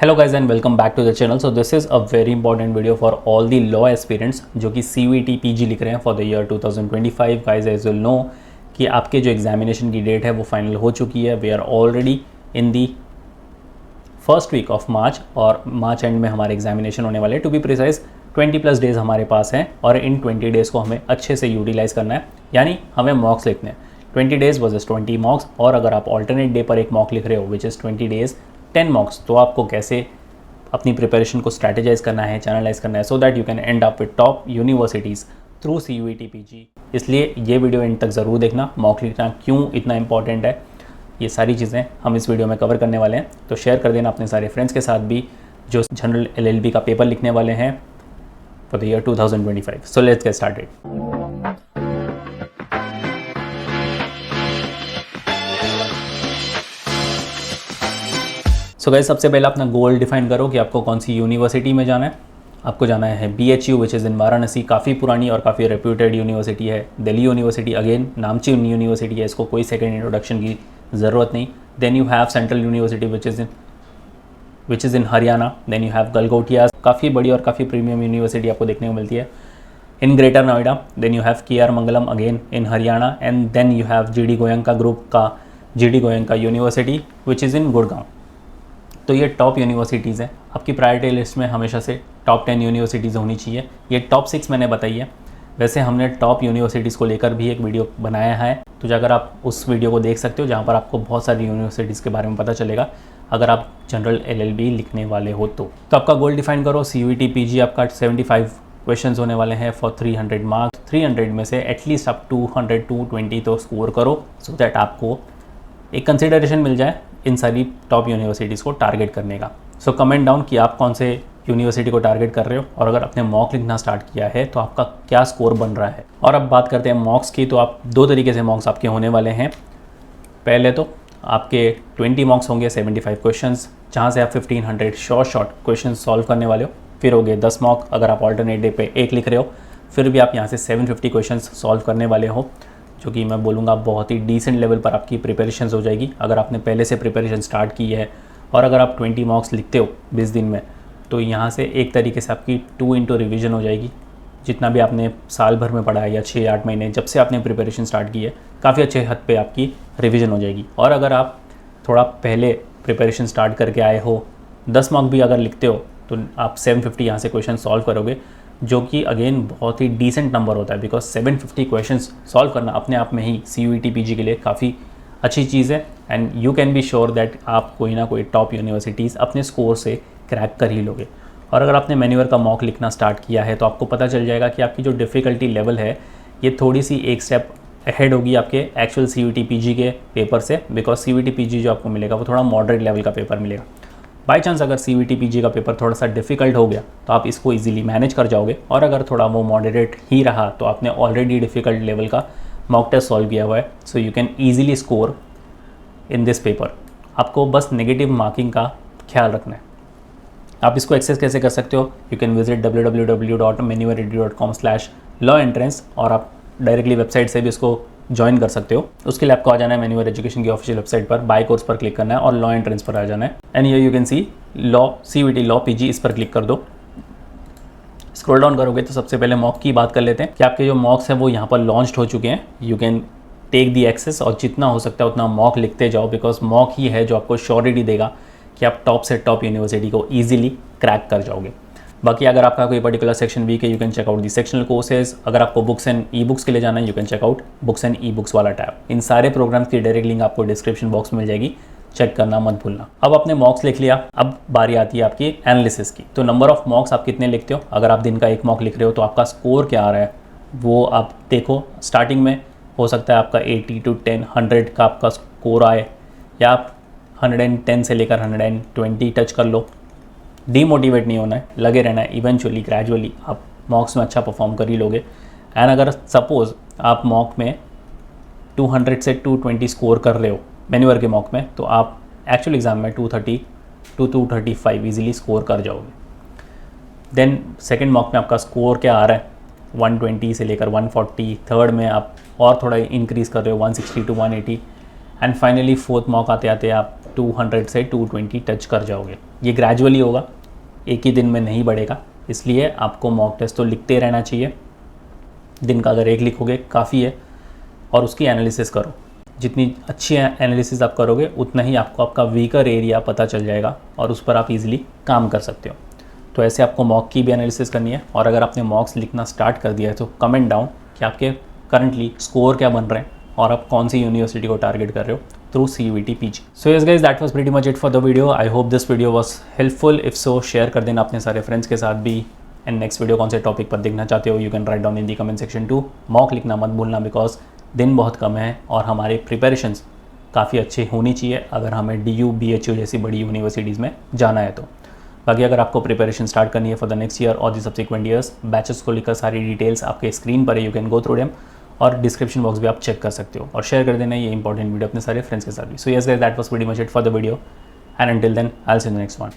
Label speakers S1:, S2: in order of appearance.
S1: Hello guys and welcome back to the channel. So this is a very important video for all the law aspirants जो कि CUET PG लिख रहे हैं for the year 2025। Guys as will know कि आपके जो examination की date है वो फाइनल हो चुकी है। We are already in the first week of March और मार्च एंड में हमारे एग्जामिनेशन होने वाले हैं। टू बी प्रिसाइज 20+ डेज़ हमारे पास हैं और इन 20 डेज़ को हमें अच्छे से यूटिलाइज़ करना है, यानी हमें मॉक्स लिखने हैं। 20 डेज़ वर्सेस 20 मॉक्स, और अगर आप ऑल्टरनेट डे पर एक मॉक लिख रहे हो विच इज़ 20 डेज़ 10 मॉक्स, तो आपको कैसे अपनी प्रिपरेशन को स्ट्रैटेजाइज करना है, चैनलाइज करना है, so that you can and up with top universities through CUET PG। इसलिए ये वीडियो एंड तक ज़रूर देखना। मॉक लिखना क्यों इतना इंपॉर्टेंट है, ये सारी चीज़ें हम इस वीडियो में कवर करने वाले हैं। तो शेयर कर देना अपने सारे फ्रेंड्स के साथ भी जो जनरल LLB का पेपर लिखने वाले हैं for the year 2025। So let's get started. So guys, सबसे पहले अपना गोल डिफाइन करो कि आपको कौन सी यूनिवर्सिटी में जाना है। आपको जाना है BHU which is in Varanasi. काफ़ी पुरानी और काफ़ी रेप्यूटेड यूनिवर्सिटी है। दिल्ली यूनिवर्सिटी अगेन नामची यूनिवर्सिटी है, इसको कोई सेकेंड इंट्रोडक्शन की ज़रूरत नहीं। Then you have central university which is in Haryana. Then you have Galgotia, काफ़ी बड़ी और काफ़ी प्रीमियम यूनिवर्सिटी आपको देखने को मिलती है in Greater Noida. Then you have KR Mangalam again in Haryana, and then you have GD Goenka group का GD Goenka university which is in Gurgaon. तो ये टॉप यूनिवर्सिटीज़ हैं। आपकी प्रायोरिटी लिस्ट में हमेशा से टॉप 10 यूनिवर्सिटीज़ होनी चाहिए। ये टॉप 6 मैंने बताई है। वैसे हमने टॉप यूनिवर्सिटीज़ को लेकर भी एक वीडियो बनाया है, तो जाकर आप उस वीडियो को देख सकते हो, जहाँ पर आपको बहुत सारी यूनिवर्सिटीज़ के बारे में पता चलेगा अगर आप जनरल LLB लिखने वाले हो तो आपका गोल डिफाइन करो। CUET PG आपका 75 क्वेश्चन होने वाले हैं फॉर 300 मार्क्स। 300 में से एटलीस्ट आप 200 220 तो स्कोर करो, सो दैट आपको एक कंसिडरेशन मिल जाए इन सारी टॉप यूनिवर्सिटीज़ को टारगेट करने का। सो कमेंट डाउन कि आप कौन से यूनिवर्सिटी को टारगेट कर रहे हो, और अगर आपने मॉक लिखना स्टार्ट किया है तो आपका क्या स्कोर बन रहा है। और अब बात करते हैं मॉक्स की, तो आप दो तरीके से मॉक्स आपके होने वाले हैं। पहले तो आपके 20 मॉक्स होंगे 75 क्वेश्चंस, जहाँ से आप 1500 शॉर्ट क्वेश्चन सॉल्व करने वाले हो। फिर हो गए 10 मॉक, अगर आप ऑल्टरनेट डे पे एक लिख रहे हो, फिर भी आप यहाँ से 750 क्वेश्चन सॉल्व करने वाले हो, जो कि मैं बोलूँगा बहुत ही डिसेंट लेवल पर आपकी प्रिपरेशन हो जाएगी अगर आपने पहले से प्रिपरेशन स्टार्ट की है। और अगर आप 20 मॉक्स लिखते हो 20 दिन में, तो यहाँ से एक तरीके से आपकी 2 into रिविज़न हो जाएगी। जितना भी आपने साल भर में पढ़ा है या 6-8 महीने जब से आपने प्रिपरेशन स्टार्ट की है, काफ़ी अच्छे हद पे आपकी रिविज़न हो जाएगी। और अगर आप थोड़ा पहले प्रिपरेशन स्टार्ट करके आए हो, 10 मॉक भी अगर लिखते हो, तो आप 750 यहाँ से क्वेश्चन सॉल्व करोगे, जो कि अगेन बहुत ही डिसेंट नंबर होता है, बिकॉज 750 क्वेश्चंस सॉल्व करना अपने आप में ही CUET PG के लिए काफ़ी अच्छी चीज़ है। And you can be sure that आप कोई ना कोई टॉप यूनिवर्सिटीज़ अपने स्कोर से क्रैक कर ही लोगे। और अगर आपने मैन्यूअर का मॉक लिखना स्टार्ट किया है, तो आपको पता चल जाएगा कि आपकी जो डिफ़िकल्टी लेवल है ये थोड़ी सी एक स्टेप अहेड होगी आपके एक्चुअल CUET PG के पेपर से, बिकॉज CUET PG जो आपको मिलेगा वो थोड़ा मॉडरेट लेवल का पेपर मिलेगा। बाई चांस अगर CUET PG का पेपर थोड़ा सा डिफ़िकल्ट हो गया तो आप इसको इजीली मैनेज कर जाओगे, और अगर थोड़ा वो मॉडरेट ही रहा तो आपने ऑलरेडी डिफ़िकल्ट लेवल का मॉक टेस्ट सॉल्व किया हुआ है, so you can easily score in this paper. आपको बस नेगेटिव मार्किंग का ख्याल रखना है। आप इसको एक्सेस कैसे कर सकते हो? यू कैन विजिट www.manualready.com/law-entrance, और आप डायरेक्टली वेबसाइट से भी इसको ज्वाइन कर सकते हो। उसके लिए आपको आ जाना है मैन्यूअर एजुकेशन की ऑफिशियल वेबसाइट पर, बाय कोर्स पर क्लिक करना है और लॉ एंट्रेंस पर आ जाना है। And here you can see law CUET law PG, इस पर क्लिक कर दो। स्क्रॉल डाउन करोगे तो सबसे पहले मॉक की बात कर लेते हैं कि आपके जो मॉक्स हैं वो यहाँ पर लॉन्च्ड हो चुके हैं। You can take the access, और जितना हो सकता है उतना मॉक लिखते जाओ, बिकॉज मॉक ही है जो आपको श्योरिटी देगा कि आप टॉप से टॉप यूनिवर्सिटी को ईजिली क्रैक कर जाओगे। बाकी अगर आपका कोई पर्टिकुलर सेक्शन वीक है, you can check out the sectional courses. अगर आपको बुक्स एंड ई बुक्स के लिए जाना है, you can check out books and e books वाला टैब। इन सारे प्रोग्राम्स की डायरेक्ट लिंक आपको डिस्क्रिप्शन बॉक्स में मिल जाएगी, चेक करना मत भूलना। अब आपने मॉक्स लिख लिया, अब बारी आती है आपकी एनालिसिस की। तो नंबर ऑफ मॉक्स आप कितने लिखते हो, अगर आप दिन का एक मॉक लिख रहे हो तो आपका स्कोर क्या आ रहा है वो आप देखो। स्टार्टिंग में हो सकता है आपका 80 to 100 का आपका स्कोर आए, या आप 110 से लेकर 120 टच कर लो। डीमोटिवेट नहीं होना है, लगे रहना है। इवेंचुअली ग्रेजुअली आप मॉक्स में अच्छा परफॉर्म कर ही लोगे। एंड अगर सपोज़ आप मॉक में 200 से 220 स्कोर कर रहे हो मैन्यूअर के मॉक में, तो आप एक्चुअल एग्ज़ाम में 230 to 235 इजीली स्कोर कर जाओगे। देन सेकंड मॉक में आपका स्कोर क्या आ रहा है, 120 से लेकर 140। थर्ड में आप और थोड़ा इंक्रीज़ कर रहे हो 160 to 180। And finally fourth mock आते आते आप 200 से 220 टच कर जाओगे। ये ग्रेजुअली होगा, एक ही दिन में नहीं बढ़ेगा, इसलिए आपको मॉक टेस्ट तो लिखते रहना चाहिए। दिन का अगर एक लिखोगे काफ़ी है, और उसकी एनालिसिस करो। जितनी अच्छी एनालिसिस आप करोगे उतना ही आपको आपका वीकर एरिया पता चल जाएगा और उस पर आप इजीली काम कर सकते हो। तो ऐसे आपको मॉक की भी एनालिसिस करनी है। और अगर आपने मॉक्स लिखना स्टार्ट कर दिया है तो कमेंट डाउन कि आपके करंटली स्कोर क्या बन रहे हैं और आप कौन सी यूनिवर्सिटी को टारगेट कर रहे हो through CUET PG। So yes guys, that was pretty much it for the video. I hope this video was helpful. If so, share कर देना अपने सारे फ्रेंड्स के साथ भी। एंड नेक्स्ट वीडियो कौन से टॉपिक पर देखना चाहते हो, you can write down in the comment section two. Mock लिखना मत भूलना, बिकॉज दिन बहुत कम है और हमारी प्रिपरेशंस काफ़ी अच्छी होनी चाहिए अगर हमें DU BHU जैसी बड़ी यूनिवर्सिटीज़ में जाना है तो। बाकी अगर आपको प्रिपरेशन स्टार्ट करनी है फॉर द नेक्स्ट ईयर और द सब्सिक्वेंट ईयर्स, बैचेस को लेकर सारी डिटेल्स आपके स्क्रीन पर है, you can go through them, और डिस्क्रिप्शन बॉक्स भी आप चेक कर सकते हो। और शेयर कर देना ये इंपॉर्टेंट वीडियो अपने सारे फ्रेंड्स के साथ भी। So yes guys, that was pretty much it for the video, and until then I will see you in the next one.